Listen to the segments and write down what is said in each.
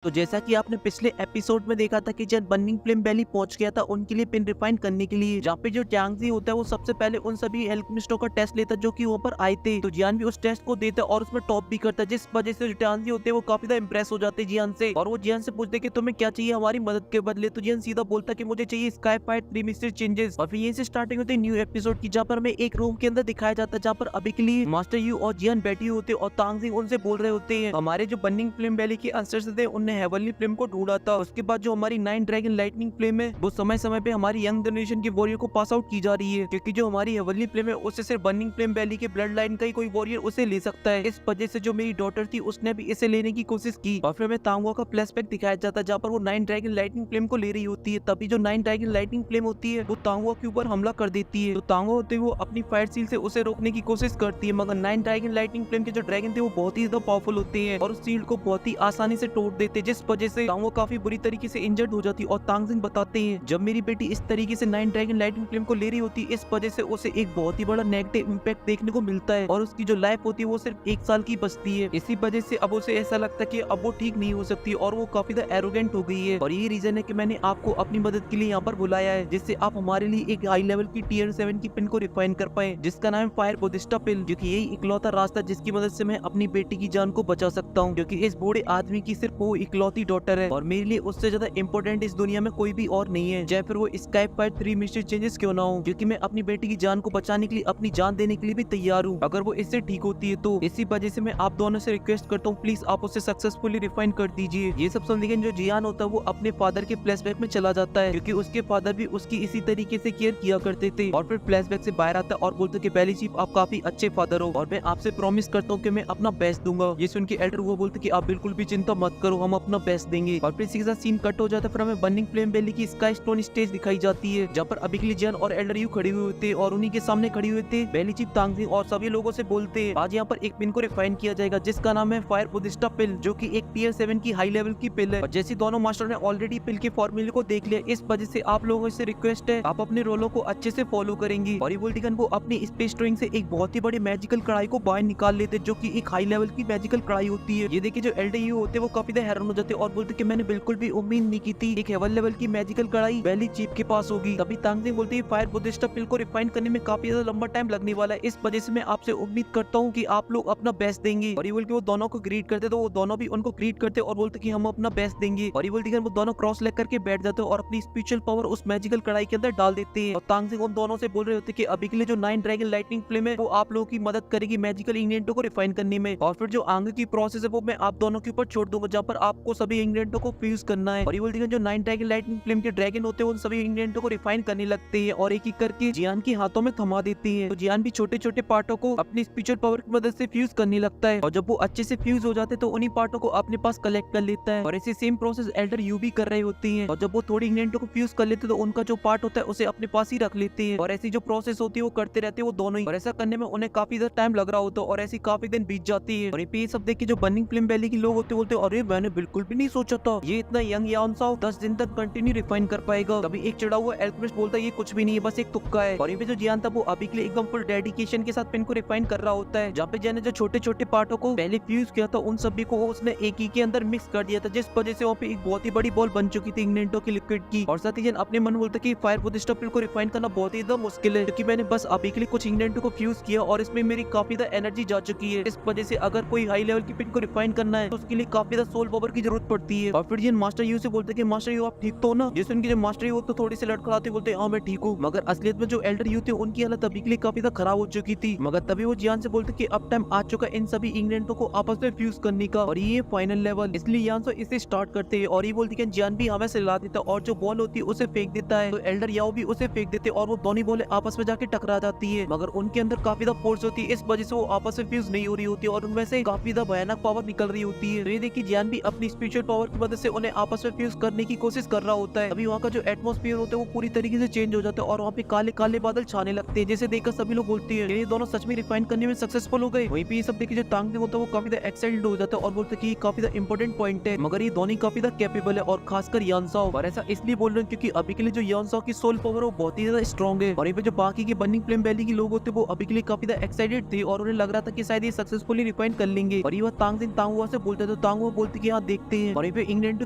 तो जैसा कि आपने पिछले एपिसोड में देखा था कि जब बर्निंग फ्लेम वैली पहुंच गया था उनके लिए पिन रिफाइन करने के लिए, जहाँ पे जो जियांग होता है वो सबसे पहले उन सभी एल्केमिस्टों का टेस्ट लेता जो कि वहाँ पर आए थे। तो जियान भी उस टेस्ट को देता और उसमें टॉप भी करता, जिस वजह से जो जियांग होते हैं वो काफी ज्यादा इंप्रेस हो जाते जियान से, और वो जियान से पूछते कि तुम्हें क्या चाहिए हमारी मदद के बदले। तो जियान सीधा बोलता कि मुझे चाहिए स्काई फायर 3 मिस्टर चेंजेस। और फिर यहीं से स्टार्टिंग होती है न्यू एपिसोड की, जहाँ पर हमें एक रूम के अंदर दिखाया जाता है जहाँ पर अभी के लिए मास्टर यू और जियान बैठी होते और तांगजिंग उनसे बोल रहे होते हैं हमारे जो बर्निंग फ्लेम वैली के अंसर थे उनने हेवनली फ्लेम को ढूंढा था। उसके बाद जो हमारी 9 ड्रैगन लाइटनिंग फ्लेम है वो समय समय पे हमारी यंग जनरेशन के वॉरियर को पास आउट की जा रही है, क्योंकि जो हमारी हेवनली फ्लेम है उससे सिर्फ बर्निंग फ्लेम वैली के ब्लड लाइन का ही कोई वॉरियर उसे ले सकता है। इस वजह से जो मेरी डॉटर थी उसने भी इसे लेने की कोशिश की। और फिर हमें तांगुआ का फ्लैशबैक दिखाया जाता है जहाँ पर वो 9 ड्रैगन लाइटनिंग फ्लेम को ले रही होती है। तभी जो 9 ड्रैगन लाइटनिंग फ्लेम होती है वो तांगुआ के ऊपर हमला कर देती है। तो तांगुआ होते हुए वो अपनी फायर सील से उसे रोकने की कोशिश करती है, मगर 9 ड्रैगन लाइटनिंग फ्लेम के जो ड्रैगन थे वो बहुत ही ज्यादा पावरफुल होते हैं और उस शील्ड को बहुत ही आसानी से तोड़ देते, जिस वजह से तांगुआ काफी बुरी तरीके से इंजर्ड हो जाती। और तांगजिंग बताते हैं जब मेरी बेटी इस तरीके से 9 ड्रैगन लाइटनिंग फ्लेम को ले रही होती है इस वजह से उसे एक बहुत ही बड़ा नेगेटिव इंपैक्ट देखने को मिलता है और उसकी जो लाइफ होती है वो सिर्फ 1 साल की बचती है। इसी वजह से अब उसे ऐसा लगता है कि अब वो ठीक नहीं हो सकती और वो काफी ज्यादा एरोगेंट हो गई है। और यही रीजन है कि मैंने आपको अपनी मदद के लिए यहाँ पर बुलाया है, जिससे आप हमारे लिए एक हाई लेवल की टीयर 7 की पिन को रिफाइन कर पाए, जिसका नाम है फायर बुद्धिस्टा पिन, जो कि यही इकलौता रास्ता जिसकी मदद से मैं अपनी बेटी की जान को बचा सकता हूँ, क्योंकि इस बूढ़े आदमी की सिर्फ वो इकलौती डॉटर है और मेरे लिए उससे ज्यादा इंपॉर्टेंट इस दुनिया में कोई भी और नहीं है, चाहे फिर वो स्काई फायर 3 मिस्टर चेंजेस क्यों ना हो, क्योंकि मैं अपनी बेटी की जान को बचाने के लिए अपनी जान देने के लिए भी तैयार हूँ अगर वो इससे ठीक होती है। तो इसी वजह से मैं आप दोनों से रिक्वेस्ट करता हूँ प्लीज आप उसे सक्सेसफुली रिफाइन कर दीजिए। ये सब सुनने के जो जियान होता है वो अपने फादर के फ्लैशबैक में चला जाता है, क्योंकि उसके फादर भी उसकी इसी तरीके से केयर किया करते थे। और फिर फ्लैशबैक से बाहर आता है और बोलते कि पहली चीफ आप काफी अच्छे फादर हो और मैं आपसे प्रॉमिस करता हूँ कि मैं अपना बेस्ट दूंगा। ये सुन के एल्डर वो बोलते कि आप बिल्कुल भी चिंता मत करो, हम अपना बेस्ट देंगे। और फिर इसी के साथ सीन कट हो जाता है। फिर हमें बर्निंग फ्लेम वैली की स्काई स्टोन स्टेज दिखाई जाती है जहाँ पर अभी के लिए जियान और एल्डर यू खड़े हुए होते और उन्हीं के सामने खड़ी हुए थे पहली चीफ तांगजिंग और सभी लोगों से बोलते हैं आज यहाँ पर एक पिन को रिफाइन किया जाएगा जिसका नाम है फायर बुद्धिस्टा पिल, जो कि एक टीयर 7 की हाई लेवल की पिल है। और जैसे दोनों मास्टर ने ऑलरेडी पिल के फॉर्मूले को देख लिया, इस वजह से आप लोगों से रिक्वेस्ट है आप अपने रोलों को अच्छे से फॉलो करेंगे। और इवोल्टिगन वो अपनी स्पेस ट्रोइंग से एक बहुत ही बड़ी मैजिकल कढ़ाई को बाहर निकाल लेते जो कि एक हाई लेवल की मैजिकल कढ़ाई होती है। ये देखिए जो एल्डर यू होते वो काफी ज्यादा हैरान हो जाते और बोलते कि मैंने बिल्कुल भी उम्मीद नहीं की थी एक हेवन लेवल की मैजिकल कढ़ाई वैली चीफ के पास होगी। तभी तांगजिंग बोलती है फायर बुद्धिस्टा पिल को रिफाइन करने में काफी ज्यादा लंबा टाइम लगने वाला है, इस वजह से मैं आपसे उम्मीद करता हूँ कि आप लोग अपना बेस्ट देंगे। और ये बोल के वो दोनों को ग्रीट करते तो वो दोनों भी उनको ग्रीट करते और बोलते कि हम अपना बेस्ट देंगे। और ये बोलते वो दोनों क्रॉस लेग करके बैठ जाते और अपनी स्पिरिचुअल पावर उस मैजिकल कढ़ाई के अंदर डाल देते हैं। और तांगजिंग उन दोनों से बोल रहे होते कि अभी के लिए जो 9 ड्रैगन लाइटनिंग फ्लेम है वो आप लोगों की मदद करेगी मैजिकल इंग्रेडिएंटों को रिफाइन करने में, और फिर जो आगे की प्रोसेस है वो मैं आप दोनों के ऊपर छोड़ दूंगा जहाँ पर आपको सभी इंग्रेडिएंटों को फ्यूज करना है। और ये बोलते जो 9 ड्रैगन लाइटनिंग फ्लेम के ड्रैगन होते हैं उन सभी इंग्रेडिएंटों को रिफाइन करने लगते हैं और एक एक करके जियान के हाथों में थमा देती है। तो जियान भी छोटे छोटे पार्टों को अपनी स्पिरिचुअल पावर की मदद से फ्यूज करने लगता है और जब वो अच्छे से फ्यूज हो जाते हैं तो उन्हीं पार्टों को अपने पास कलेक्ट कर लेता है। और ऐसे सेम प्रोसेस एल्डर यू भी कर रहे होते हैं और जब वो थोड़ी इंग्रेडिएंटों को फ्यूज कर लेते हैं तो उनका जो पार्ट होता है उसे अपने पास ही रख लेते हैं और ऐसी जो प्रोसेस होती है वो करते रहते हैं वो दोनों ही। और ऐसा करने में उन्हें काफी ज्यादा टाइम लग रहा होता है और ऐसी काफी दिन बीत जाती है। और ये सब देख के जो बर्निंग फ्लेम वैली के लोग होते बोलते अरे मैंने बिल्कुल भी नहीं सोचा था ये इतना यंग यानसाओ 10 दिन तक कंटिन्यू रिफाइन कर पाएगा। तभी एक चढ़ा हुआ एल्केमिस्ट बोलता है ये कुछ भी नहीं है बस एक तुक्का है। और ये जो जियान था वो अभी के लिए एकदम फुल डेडिकेशन के साथ पिन को रिफाइन कर रहा होता है, जहाँ पे जियान ने जो छोटे छोटे पार्टों को पहले फ्यूज किया था उन सभी को उसने एक ही के अंदर मिक्स कर दिया था, जिस वजह से वहाँ पे एक बहुत ही बड़ी बॉल बन चुकी थी इंग्रेडिएंटों की लिक्विड की। और साथ ही जियान अपने मन में बोलता कि फायर बुद्धिस्टा पिल को रिफाइन करना बहुत ही ज्यादा मुश्किल है क्योंकि मैंने बस अभी के लिए कुछ इंग्रेडिएंटों को फ्यूज किया और इसमें मेरी काफी ज्यादा एनर्जी जा चुकी है, इस वजह से अगर कोई हाई लेवल की पिन को रिफाइन करना है तो उसके लिए काफी ज्यादा सोल पावर की जरूरत पड़ती है। और फिर जिन मास्टर यू से बोलते कि मास्टर यू आप ठीक तो ना, जिस उनकी जो मास्टर यू तो थोड़ी सी लड़खड़ाते बोलते हाँ मैं ठीक हूँ, मगर असलियत में जो एल्डर यू थे उनकी हालत अभी के लिए काफी ज्यादा खराब हो चुकी थी। मगर तभी वो जियान से बोलते कि अब टाइम आ चुका इन सभी इंग्रेडिएंटों को आपस में फ्यूज करने का और ये फाइनल लेवल, इसलिए जियान से इसे स्टार्ट करते हैं। और ये बोलती कि जियान भी हमें से ला देता और जो बॉल होती है उसे फेंक देता है तो एल्डर याओ भी उसे फेंक देते और वो दोनों बॉलें आपस में जाके टकरा जाती है, मगर उनके अंदर काफी ज्यादा फोर्स होती है इस वजह से वो आपस में फ्यूज नहीं हो रही होती और उनमें से काफी ज्यादा भयानक पावर निकल रही होती है। तो ये देखिए जियान भी अपनी स्पिरिचुअल पावर की मदद से उन्हें आपस में फ्यूज करने की कोशिश कर रहा होता है। अभी वहाँ का जो एटमॉस्फेयर होता है वो पूरी तरीके से चेंज हो जाता है और वहाँ पे काले काले बादल छाने लगते हैं, जैसे देखकर सभी लोग बोलते हैं ये दोनों सच में रिफाइन करने में सक्सेसफुल हो गए। वहीं पे ये सब देखिए जो तांगजिंग होता है वो काफी ज्यादा एक्साइटेड हो जाता है और बोलते हैं कि ये काफी ज्यादा इंपॉर्टेंट पॉइंट है, मगर ये दोनों काफी ज्यादा कैपेबल है और खासकर यानसाओ। और ऐसा इसलिए बोल रहे हैं क्योंकि अभी के लिए जो यानसाओ की सोल पावर वो बहुत ही ज्यादा स्ट्रॉन्ग है। और ये पे जो बाकी के बर्निंग फ्लेम वैली के लोग होते वो अभी के लिए काफी ज्यादा एक्साइटेड थे और उन्हें लग रहा था कि शायद ये सक्सेसफुली रिफाइन कर लेंगे। और ये तांगजिंग तांगुआ से बोलते तो तांगुआ बोलते कि हाँ देखते हैं। और पे इंग्लैंड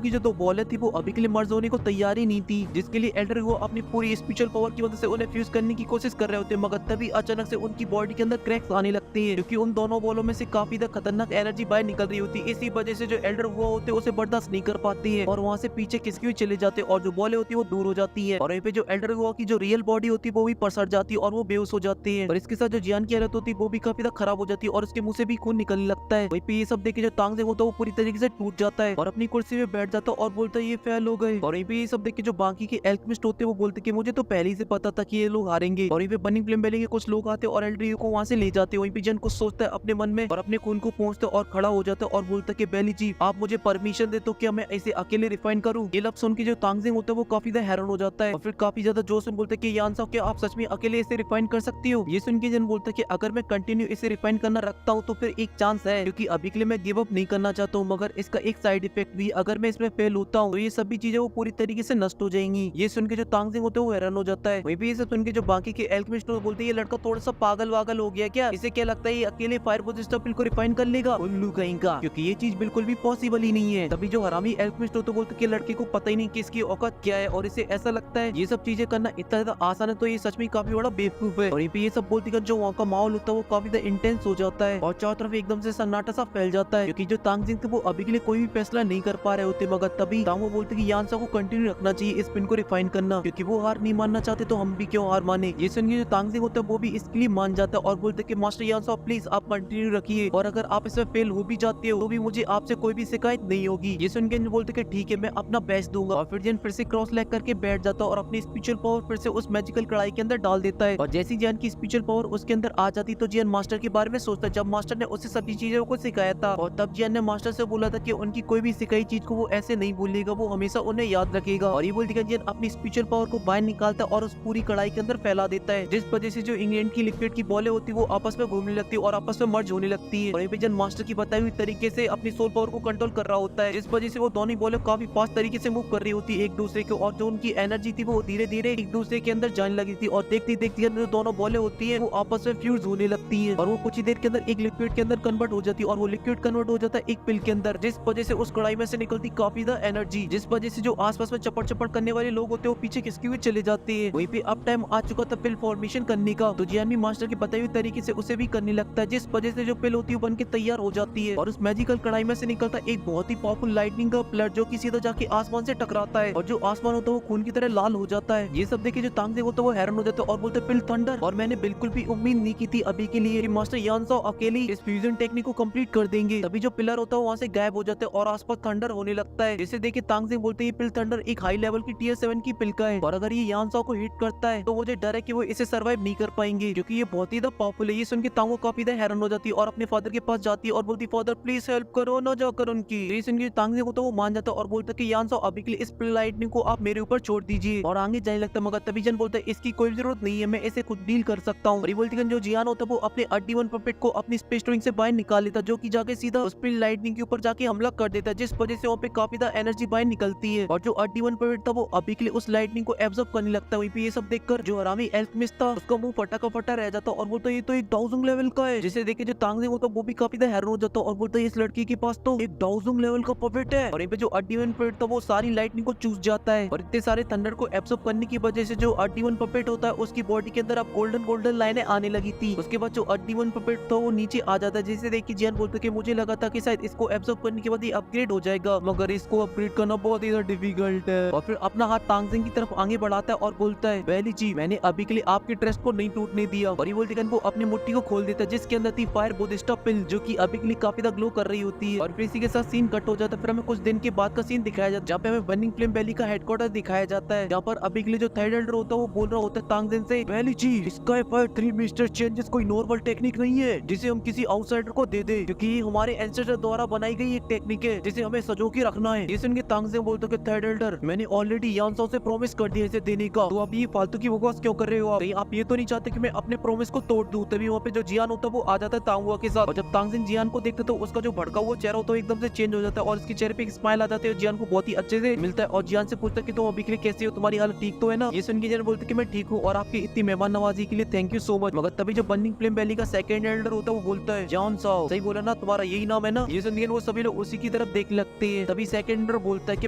की जो 2 बॉलें थी वो अभी के लिए मर्ज होने को तैयार ही नहीं थी, जिसके लिए एल्डर वो अपनी पूरी स्पिरिचुअल पावर की मदद से उन्हें फ्यूज करने की कोशिश कर रहे होते हैं, मगर तभी अचानक से उनकी बॉडी के अंदर क्रैक्स आने लगते हैं, क्योंकि उन दोनों बॉलों में से काफी ज्यादा खतरनाक एनर्जी बाहर निकल रही होती है। इसी वजह से जो एल्डर वो होते हैं उसे बर्दाश्त नहीं कर पाती है और वहाँ से पीछे खिसके हुए चले जाते हैं और जो बॉलें होती है वो दूर हो जाती है। और यहाँ पे जो एल्डर हुआ की जो रियल बॉडी होती है वो भी पसर जाती है और वो बेहोश हो जाते हैं। और इसके साथ जो जियान की हालत होती है वो भी काफी ज्यादा खराब हो जाती है और उसके मुंह से भी खून निकलने लगता है। वहीं पे ये सब देख के जो तांग होता है वो पूरी तरीके से टूट जाता है और अपनी कुर्सी में बैठ जाता है और बोलता है ये फेल हो गए। और वहीं पे ये सब देख के जो बाकी के एल्केमिस्ट होते हैं वो बोलते कि मुझे तो पहले ही से पता था कि ये लोग हारेंगे। और वहीं पे बर्निंग फ्लेम वैली के कुछ लोग आते हैं और एल्ड्रियो को वहाँ से ले जाते हैं। वहीं पे जन कुछ सोचता है अपने मन में और अपने खून को पहुंचता है और खड़ा हो जाता है और बोलता है कि बेली जी आप मुझे परमिशन दे तो क्या मैं ऐसे अकेले रिफाइन करूँ। ये लफ्ज सुन के जो तांगजिंग होता है वो काफी ज्यादा हैरान हो जाता है और फिर काफी ज्यादा जोश में बोलते हैं कि यान साहब क्या आप सच में अकेले इसे रिफाइन कर सकती हो। ये सुन के जन बोलता है कि अगर मैं कंटिन्यू इसे रिफाइन करना रखता हूँ तो फिर एक चांस है, क्योंकि अभी के लिए मैं गिव अप नहीं करना चाहता हूँ, मगर इसका एक साइड इफेक्ट भी अगर मैं इसमें फेल होता हूँ तो ये सभी चीजें वो पूरी तरीके से नष्ट हो जाएंगी। ये सुन के जो तांगजिंग होते हैं वो हैरान हो जाता है। वहीं पे ये सब सुन के जो बाकी के एल्केमिस्ट बोलते हैं ये लड़का थोड़ा सा पागल वागल हो गया क्या, इसे क्या लगता है ये अकेले फायर बोजिस्टा पिल को रिफाइन कर लेगा, उल्लू कहीं का, क्योंकि ये चीज बिल्कुल भी पॉसिबल ही नहीं है। तभी जो हरामी एल्केमिस्ट होते बोलते कि लड़के को पता ही नहीं कि इसकी औकात क्या है और इसे ऐसा लगता है ये सब चीजें करना इतना ज्यादा आसान है, तो ये सच में काफी बड़ा बेवकूफ है। और ये सब बोलती कर जो वहाँ का माहौल होता है वो काफी ज्यादा इंटेंस हो जाता है और चारों तरफ एकदम से सन्नाटा सा फैल जाता है, क्योंकि जो तांगजिंग थे वो अभी के लिए कोई भी फैसला नहीं कर पा रहे होते। मगर तभी तांगो बोलते कि यान सा को कंटिन्यू रखना चाहिए इस पिन को रिफाइन करना, क्योंकि वो हार नहीं मानना चाहते तो हम भी क्यों हार माने। ये सुन के जो तांगजिंग होता है वो भी इसके लिए मान जाता है और बोलते कि मास्टर यान सा प्लीज आप कंटिन्यू रखिए और अगर आप इसमें फेल हो भी जाते हो तो भी मुझे आपसे कोई भी शिकायत नहीं होगी। ये सुन के बोलते कि ठीक है मैं अपना बेस्ट दूंगा और फिर जैन फिर से क्रॉस लेग करके बैठ जाता है और अपनी स्पिरिचुअल पावर फिर से उस मैजिकल कढ़ाई के अंदर डाल देता है। और जैसी जैन की स्पिरिचुअल पावर उसके अंदर आ जाती तो जियान मास्टर के बारे में सोचता, जब मास्टर ने उसे सभी चीजों को सिखाया था और तब जियान ने मास्टर से बोला था कि उनकी कोई भी सिखाई चीज को वो ऐसे नहीं भूलेगा, वो हमेशा उन्हें याद रखेगा। और ये बोलती है जियान अपनी स्पिरिचुअल पावर को बाहर निकालता है और उस पूरी कढ़ाई के अंदर फैला देता है, जिस वजह से जो इंग्लैंड की लिक्विड की बॉलें होती है वो आपस में घूमने लगती है और आपस में मर्ज होने लगती है। और ये जियान मास्टर की बताई हुई तरीके से अपनी सोल पावर को कंट्रोल कर रहा होता है, जिस वजह से वो दोनों बॉलें काफी फास्ट तरीके से मूव कर रही होती है एक दूसरे को और जो उनकी एनर्जी थी वो धीरे धीरे एक दूसरे के अंदर जाने लगी थी और देखते देखते जो दोनों बॉलें होती है वो आपस में फ्यूज होने लगती है और वो कुछ ही देर के अंदर एक लिक्विड के अंदर कन्वर्ट हो जाती है और वो लिक्विड कन्वर्ट हो जाता है एक पिल के अंदर, जिस वजह से उस कढ़ाई में से निकलती काफी ज्यादा एनर्जी, जिस वजह से जो आसपास में चपड़ चपड़ करने वाले लोग होते हैं वो पीछे खिसके हुए चले जाते हैं। वहीं पे अब टाइम आ चुका था पिल फॉर्मेशन करने का, तो जियान मास्टर की बताई हुई तरीके से उसे भी करने लगता है, जिस वजह से जो पिल होती है बन के तैयार हो जाती है और उस मैजिकल कढ़ाई में से निकलता एक बहुत ही पावरफुल लाइटनिंग का फ्लड जो कि सीधा जाके आसमान से टकराता है और जो आसमान होता है वो खून की तरह लाल हो जाता है। ये सब देखे जो तांगजिंग होता है वो हैरान हो जाता है और बोलते पिल थंडर, और मैंने बिल्कुल भी उम्मीद नहीं की थी अभी के लिए कि मास्टर यान साओ अकेले इस फ्यूजन टेक्निक को कंप्लीट कर देंगे। तभी जो पिलर होता है वहाँ से गायब हो जाते हैं और आसपास थंडर होने लगता है, जिसे देखे तांगजिंग बोलते हैं पिल थंडर एक हाई लेवल की टियर 7 की पिल का है और अगर ये यान साओ को हिट करता है तो मुझे डर है कि वो इसे सर्वाइव नहीं कर पाएंगे क्योंकि ये बहुत ही पावरफुल है। ये सुन के तांगो काफी हैरान हो जाती है और अपने फादर के पास जाती है और बोलती फादर प्लीज हेल्प करो ना जाकर उनकी। ये सुन के तांगजिंग होता है वो मान जाता है और बोलता है कि यान साओ अभी के लिए इस पिल लाइटनिंग को आप मेरे ऊपर छोड़ दीजिए और आगे जाने लगता है, मगर तभी जन बोलता है इसकी कोई जरूरत नहीं है, मैं इसे खुद डील कर सकता हूँ। बोलती जो जियान होता है वो अपने अड्डी-1 पपेट को अपनी स्पेस स्टोरिंग से बाहर निकाल लेता जो कि जाके सीधा उस पिल लाइटनिंग के ऊपर जाके हमला कर देता है, जिस वजह से वहाँ पे काफी ज्यादा एनर्जी बाहर निकलती है और जो अड्डी-1 पपेट था वो अभी के लिए उस लाइटनिंग को एब्जॉर्ब करने लगता है। वहीं पे ये सब देखकर जो हरामी एल्केमिस्ट था उसका मुंह फटा का फटा रह जाता और बोलता ये तो एक डाउजिंग लेवल का है, जिसे देखे जो तांगजिंग होता वो भी काफी ज्यादा हैरान हो जाता और बोलता इस लड़की के पास तो एक डाउजिंग लेवल का पपेट है। और यहाँ पे जो अड्डी-1 पपेट था वो सारी लाइटनिंग को चूस जाता है और इतने सारे थंडर को एब्जॉर्ब करने की वजह से जो अड्डी-1 पपेट होता है उसकी बॉडी के अंदर अब गोल्डन लाइनें आने लगी थी। उसके बाद जो अड्डी-1 पपेट था वो नीचे आ जाता है, जिसे देख के जियान बोलते कि मुझे लगा था कि शायद इसको एब्जॉर्ब करने के बाद ये अपग्रेड हो जाएगा, मगर इसको अपग्रेड करना बहुत ही डिफिकल्ट है। और फिर अपना हाथ तांगजिंग की तरफ आगे बढ़ाता है और बोलता है बेली जी मैंने अभी के लिए आपके ट्रस्ट को नहीं टूटने दिया। और ये बोलते वो अपनी मुट्ठी को खोल देता है जिसके अंदर थी फायर बोधिस्टा पिल जो कि अभी के लिए काफी ज्यादा ग्लो कर रही होती है। और फिर इसी के साथ सीन कट हो जाता है। फिर हमें कुछ दिन के बाद का सीन दिखाया जाता है जहाँ पे हमें बर्निंग फ्लेम वैली का हेडक्वार्टर दिखाया जाता है, जहाँ पर अभी के लिए जो थर्ड एल्डर होता है वो बोल रहा होता है तांगजिंग से बेली जी स्काई फायर 3 मिस्टर चेंजेस कोई नॉर्मल टेक्निक नहीं है जिसे हम किसी आउटसाइडर को दे दे, क्योंकि ये हमारे एंसेस्टर द्वारा बनाई गई एक टेक्निक है जिसे हमें सजो के रखना है। ये सुन के तांगजिंग बोलते कि थर्ड एल्डर मैंने ऑलरेडी यान साओ से प्रॉमिस कर दिया इसे देने का, तो अब ये फालतू की बकवास क्यों कर रहे हो आप ये तो नहीं चाहते कि मैं अपने प्रॉमिस को तोड़ दूं। तभी वहाँ पे जो जियान होता है वो आ जाता है तांगुआ के साथ और जब तांगजिंग जियान को देखते तो उसका जो भड़का हुआ चेहरा होता है एकदम से चेंज हो जाता है और उसके चेहरे पे एक स्माइल आ जाती है। जियान को बहुत ही अच्छे से मिलता है और जियान से पूछता है कि तुम अभी के लिए कैसे हो, तुम्हारी हालत ठीक तो है ना। ये सुन के जियान बोलते कि मैं ठीक हूँ और आपकी इतनी मेहमान नवाजी के लिए थैंक यू सो मच। मगर तभी जो बर्निंग फ्लेम वैली का सेकंड एल्डर होता है वो बोलता है जान साओ सही बोला ना, तुम्हारा यही नाम है ना। ये सुन के वो सभी लोग उसी की तरफ देख लगते हैं। तभी सेकंड बोलता है कि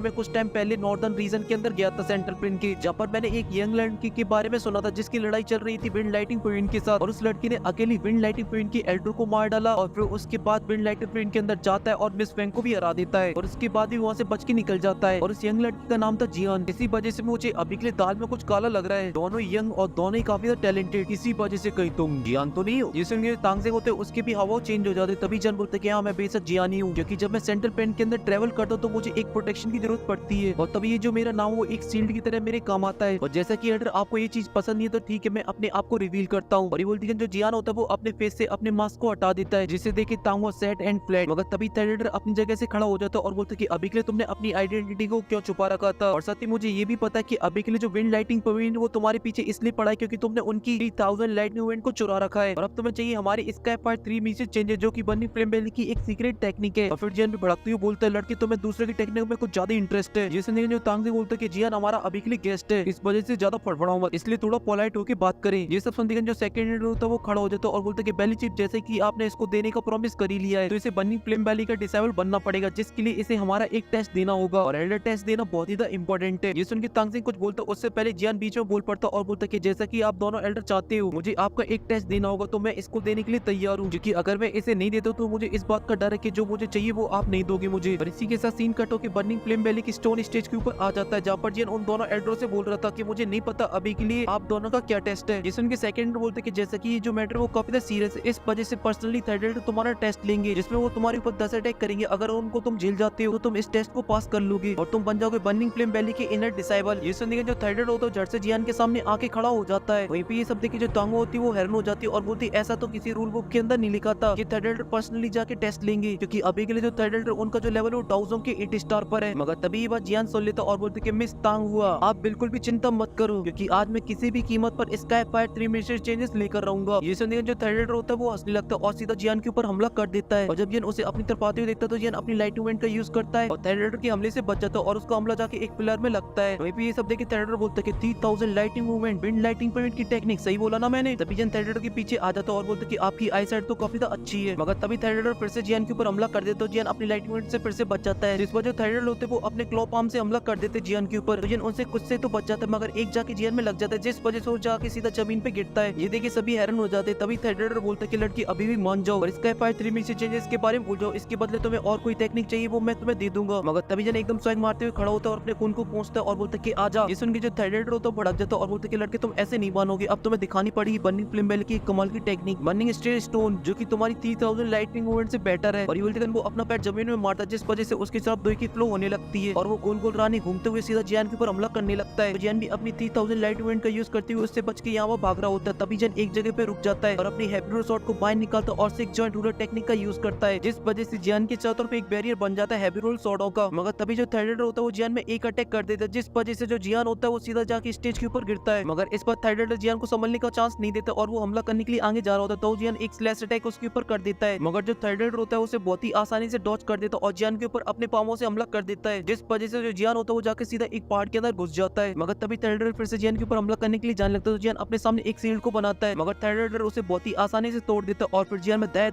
मैं कुछ टाइम पहले नॉर्दर्न रीजन के अंदर गया था सेंट्रल प्लेन के, जहाँ पर मैंने एक यंग लड़की के बारे में सुना था जिसकी लड़ाई चल रही थी विंड लाइटिंग क्वीन के साथ, और उस लड़की ने अकेली विंड लाइटिंग क्वीन की एल्डर को मार डाला और फिर उसके बाद विंड लाइटिंग क्वीन के अंदर जाता है और मिस फेंग को भी हरा देता है और उसके बाद भी वहाँ से बच के निकल जाता है। और उस यंग लड़की का नाम था जियान। इसी वजह से मुझे अभी के लिए दाल में कुछ काला लग रहा है। दोनों यंग और दोनों ही काफी टैलेंटेड, इसी वजह से कहीं तुम जियान तो नहीं हो। जिसमें तांगजे होते उसके भी हवा चेंज हो जाते। तभी जन बोलते कि हाँ मैं बेशक जियान ही हूँ, क्योंकि जब मैं सेंट्रल प्लेन के अंदर ट्रेवल करता हूँ तो मुझे एक प्रोटेक्शन की जरूरत पड़ती है, और तभी ये जो मेरा नाम वो एक शील्ड की तरह मेरे काम आता है। और जैसा कि अगर आपको ये चीज पसंद नहीं है तो ठीक है, मैं अपने आप को रिवील करता हूँ। और ये बोलती है जो जियान होता है वो अपने फेस से अपने मास्क को हटा देता है, जिसे देखे तांगो सेट एंड फ्लैट। मगर तभी थंडर अपनी जगह से खड़ा हो जाता है और बोलता है कि अभी के लिए तुमने अपनी आइडेंटिटी को क्यों छुपा रखा था। और साथ ही मुझे ये भी पता है कि अभी के लिए जो विंड लाइटिंग पवेलियन वो तुम्हारे पीछे इसलिए पड़ा है क्योंकि तुमने उनकी 3000 लाइटनिंग इवेंट को चुरा रखा है, और अब तुम्हें चाहिए हमारी स्काई पार्ट 3 में से चेंजेस, जो कि बर्निंग फ्लेम बेली की एक सीक्रेट टेक्निक है। और फिर जियान भी भड़कती हुई बोलता है लड़की तुम्हें दूसरे की टेक्निक में कुछ ज्यादा इंटरेस्ट है। जिसने जो तांगजे बोलता है कि जियान हमारा अभी के लिए गेस्ट है, इस वजह से ज्यादा फड़फड़ाओ मत, इसलिए थोड़ा पोलाइट होकर बात करें। ये सब सुनते जो सेकंड होता है वो खड़ा हो जाता है और बोलता है कि बेली चिप जैसे कि आपने इसको देने का प्रॉमिस कर ही लिया है तो इसे बर्निंग फ्लेम बेली का डिसेबल बनना पड़ेगा, जिसके लिए इसे हमारा एक टेस्ट देना होगा, और एल्डर टेस्ट देना बहुत ही इंपॉर्टेंट है। ये सुन के तांगजे कुछ बोलता है, उससे पहले जियान बीच में बोल पड़ता और बोलता कि जैसा कि आप दोनों एल्डर चाहते हो मुझे आपका एक टेस्ट देना होगा, तो मैं इसको देने के लिए तैयार हूँ, क्योंकि अगर मैं इसे नहीं देता तो मुझे इस बात का डर है कि जो मुझे चाहिए वो आप नहीं दोगे मुझे। और इसी के साथ सीन कट होकर बर्निंग फ्लेम वैली की स्टोन स्टेज के ऊपर आ जाता है, जहाँ पर जियान उन दोनों एल्डरों से बोल रहा था कि मुझे नहीं पता अभी के लिए आप दोनों का क्या टेस्ट है। जिसमें सेकंड बोलते कि जैसा कि ये जो मैटर वो काफी सीरियस है, इस वजह से पर्सनली थर्ड तुम्हारा टेस्ट लेंगे, जिसमें वो तुम्हारे ऊपर 10 अटैक करेंगे। अगर उनको तुम झेल जाते हो तो तुम इस टेस्ट को पास कर लोगे और तुम बन जाओगे बर्निंग फ्लेम वैली के इनर डिसेबल। ये सुनने जो थर्ड होता है झट से जियान के सामने आके खड़ा हो जाता है। वहीं पे ये सब देखे जो तांगो होती है वो हैरान हो जाती है और बोलती ऐसा तो किसी रूल बुक के अंदर नहीं लिखा था कि थर्ड पर्सनली जाके टेस्ट लेंगे, क्योंकि अभी के लिए जो थर्ड उनका जो लेवल वो टाउजों के 8 स्टार पर है। मगर तभी ये बात जियान सुन लेता और बोलते कि मिस तांग हुआ आप बिल्कुल भी चिंता मत करो, क्योंकि आज मैं किसी भी कीमत पर स्काई फायर 3 में से चेंजेस लेकर रहूंगा। ये सुनने जो थर्ड होता है वो हंसने लगता है और सीधा जियान के ऊपर हमला कर देता है। और जब जियान उसे अपनी तरफ आते हुए देखता है तो जियान अपनी लाइट इवेंट का यूज करता है और थर्ड के हमले से बच जाता है और उसका हमला जाके एक पिलर में लगता है। वहीं पे ये सब देखे थर्ड बोलता है कि 3000 lighting movement wind lighting point की टेक्निक सही बोला ना मैंने। तभी जियान थर्ड के पीछे आ जाता है और बोलता है कि आपकी आई साइड तो काफी अच्छी है। मगर तभी थर्ड फिर से जियान के ऊपर हमला कर देता है, जियान अपनी लाइटिंग इवेंट से फिर से बच जाता है, जिस वजह थर्ड होते वो अपने क्लॉ पाम से हमला कर देते जियान के ऊपर। जियान उनसे कुछ से तो बच जाता है मगर एक जाके जियान में लग जाता है, जिस वजह से वो जाके सीधा जमीन पे गिरता है। ये देखे सभी हैरान हो जाते हैं। तभी थर्ड बोलता है कि लड़की अभी भी मान जाओ और स्काई फायर 3 में से चेंजेस के बारे में भूल जाओ, इसके बदले तुम्हें और कोई टेक्निक चाहिए वो मैं तुम्हें दे दूंगा। मगर तभी जन एकदम स्वैग मारते हुए खड़ा होता है और अपने खून को पहुंचता है और बोलता है कि आजा। ये सुन के जो थर्ड होता है भड़क जाता है और बोलता है कि लड़के तुम ऐसे नहीं मानोगे, अब तुम्हें दिखानी पड़ेगी बर्निंग फ्लेम बेल की कमाल की टेक्निक बर्निंग स्टेज स्टोन, जो कि तुम्हारी 3000 लाइटनिंग मूवमेंट से बेटर है। और ये बोलते वो अपना पैर जमीन में मारता है, जिस वजह से उसकी तरफ दो की फ्लो होने लगती है और वो गोल गोल रानी घूमते हुए सीधा जियान के ऊपर हमला करने लगता है। जियान भी अपनी 3000 लाइट इवेंट का यूज करते हुए उससे बच के यहाँ भाग रहा होता है। तभी जन एक जगह पे रुक जाता है और अपनी हैप्पी शॉट को बाहर निकालता है और सिक्स जॉइंट रूलर टेक्निक का यूज करता है, जिस वजह से जियान के चारों तरफ एक बैरियर बन जाता है हैप्पी रोल शॉटों का। मगर तभी जो थर्ड होता है वो जियान में एक अटैक कर देता है, जिस वजह से जो जियान होता है वो सीधा जाके स्टेज के ऊपर गिरता है। मगर इस बार थर्ड जियान को संभलने का चांस नहीं देता और वो हमला करने के लिए आगे जा रहा होता है, तो जियान एक स्लैश अटैक उसके ऊपर कर देता है। मगर जो थर्ड होता है उसे बहुत ही आसानी से डॉज कर देता है और जियान के ऊपर अपने पामों से हमला कर देता है, जिस वजह से जो जियान होता है वो जाके सीधा एक पहाड़ के अंदर घुस जाता है। मगर तभी थर्ड फिर से जियान के ऊपर हमला करने के लिए जाने लगता है, तो जियान अपने सामने एक शील्ड को बनाता है मगर थर्ड उसे बहुत ही आसानी से तोड़ देता है और फिर जियान में दह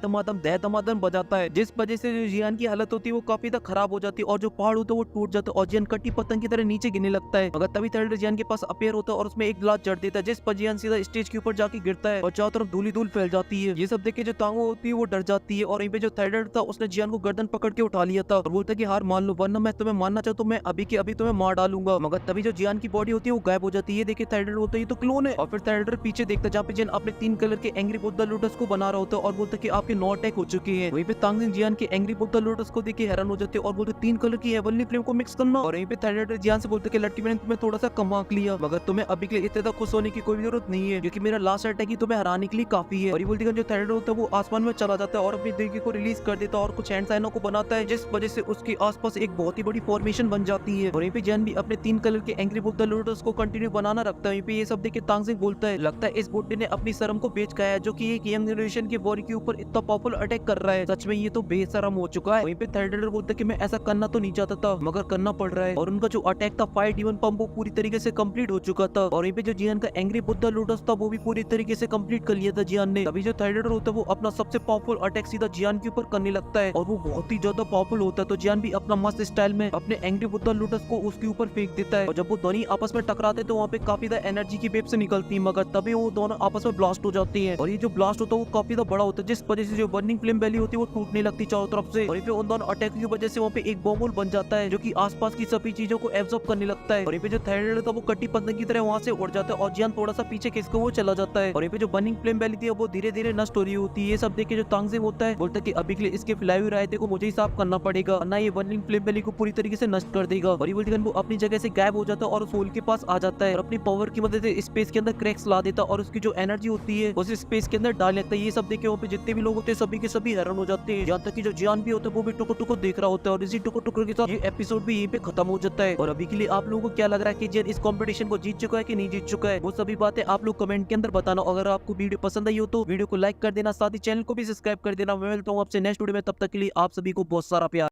दमादम बजाता है, जिस वजह से जो जियान की हालत होती है वो काफी खराब हो जाती है और जो पहाड़ होता है वो टूट जाता है और जियान कटी पतंग की तरह नीचे गिरने लगता है। मगर तभी थर्ड जियान के पास अपेयर होता है और उसमें एक ग्लास जड़ देता है, जिस पर जियान सीधा स्टेज के ऊपर जाके गिरता है और चारों तरफ धूल ही धूल फैल जाती है। ये सब देख के जो तांगो होती है वो डर जाती है और यहीं पे जो थर्ड था उसने जियान को गर्दन पकड़ के उठा लिया था और बोलता है कि हार मान लो वरना मैं तुम्हें मानना चाहूँ तो मैं अभी के अभी तुम्हें मार डालूंगा। मगर तभी जो जियान की बॉडी होती है वो गायब हो जाती है। देखिए थर्ड होता है ये तो क्लोन है और फिर थर्ड पीछे देखता है जहाँ पे जियान अपने 3 कलर के एंग्री बुद्धा लोटस को बना रहा होता है और बोलता है कि आपके 9 अटैक हो चुके हैं। वहीं पे तांगजिन जियान के एंग्री बुद्धा लोटस को देख के हैरान हो जाते हैं और बोलते 3 कलर की हेवनली फ्लेम को मिक्स करना। और यहीं पे थर्ड जियान से बोलते कि लड़की मैंने तुम्हें थोड़ा सा कम आंक लिया मगर तुम्हें अभी के लिए इतना खुश होने की कोई जरूरत नहीं है, क्योंकि मेरा लास्ट अटैक ही तुम्हें हराने के लिए काफी है। और ये बोलती है जो थर्ड होता है वो आसमान में चला जाता है और अपनी देगी को रिलीज कर देता है और कुछ हैंड साइनों को बनाता है, जिस वजह से उसके आसपास एक बहुत ही बड़ी फॉर्मेशन बन जाती है। और यहीं पे जियान भी अपने 3 कलर के एंग्री बुद्धा लोटस को कंटिन्यू बनाना रखता है। यहीं पे ये सब देख के तांगजिन बोलता है लगता है इस बुड्ढे ने अपनी शर्म को बेच गया है, जो कि एक यंग जनरेशन के वॉर के ऊपर इतना पावरफुल अटैक कर रहा है, सच में ये तो बेशरम हो चुका है। वहीं पे थर्ड बोलता है कि मैं ऐसा करना तो नहीं चाहता था मगर करना पड़ रहा है और उनका जो अटैक था फायर डीमन पंप वो पूरी तरीके से कंप्लीट हो चुका था और यहीं पे जो जियान का एंग्री बुद्धा लोटस था वो भी पूरी तरीके से कंप्लीट कर लिया था जियान ने। तभी जो थर्ड होता है वो अपना सबसे पावरफुल अटैक सीधा जियान के ऊपर करने लगता है और वो बहुत ही ज्यादा पावरफुल होता है तो जियान भी अपना मस्त स्टाइल में अपने एंग्री बुद्धा लोटस को उसके ऊपर फेंक देता है। और जब वो दोनों आपस में टकराते तो वहाँ पे काफी ज्यादा एनर्जी की वेव से निकलती है, मगर तभी वो दोनों आपस में ब्लास्ट हो जाती है। और ये जो ब्लास्ट होता है वो काफी ज्यादा बड़ा होता है, जिस वजह से जो बर्निंग फ्लेम वैली होती है वो टूटने लगती है चारों तरफ से। और फिर उन दोनों अटैक की वजह से वहाँ पे एक बॉम्ब बन जाता है जो कि आसपास की सभी चीजों को एब्जॉर्ब करने लगता है। और जो थैलेड था वो कट्टी पतंग की तरह वहाँ से उड़ जाता है और जियान थोड़ा सा पीछे खिसक वो चला जाता है। और जो बर्निंग फ्लेम वैली थी वो धीरे धीरे नष्ट हो रही होती है। ये सब देख के जो तांगजिंग होता है बोलता है कि अभी के लिए इसके फैलाई हुए रायते को मुझे ही साफ करना पड़ेगा, वरना ये बर्निंग फ्लेम वैली को पूरी तरीके से नष्ट कर देगा। और वो अपनी जगह से गायब हो जाता है और सोल के पास आ जाता है और अपनी पावर की मदद से स्पेस के अंदर क्रैक्स ला देता है और उसकी जो एनर्जी होती है उस स्पेस के अंदर डाल लेता है। ये सब देख के वहाँ पे जितने भी लोग होते हैं सभी के सभी हैरान हो जाते हैं, यहाँ तक कि जो जियान भी होता है वो भी टुको टुको देख रहा होता है। और इसी टुको टुको के साथ ये एपिसोड भी यहीं पे खत्म हो जाता है। और अभी के लिए आप लोगों को क्या लग रहा है कि जियान इस कंपटीशन को जीत चुका है कि नहीं जीत चुका है, वो सभी बातें आप लोग कमेंट के अंदर बताना। अगर आपको वीडियो पसंद आई हो तो वीडियो को लाइक कर देना, साथ ही चैनल को भी सब्सक्राइब कर देना। मैं मिलता हूँ आपसे नेक्स्ट वीडियो में, तब तक के लिए आप सभी को बहुत सारा प्यार।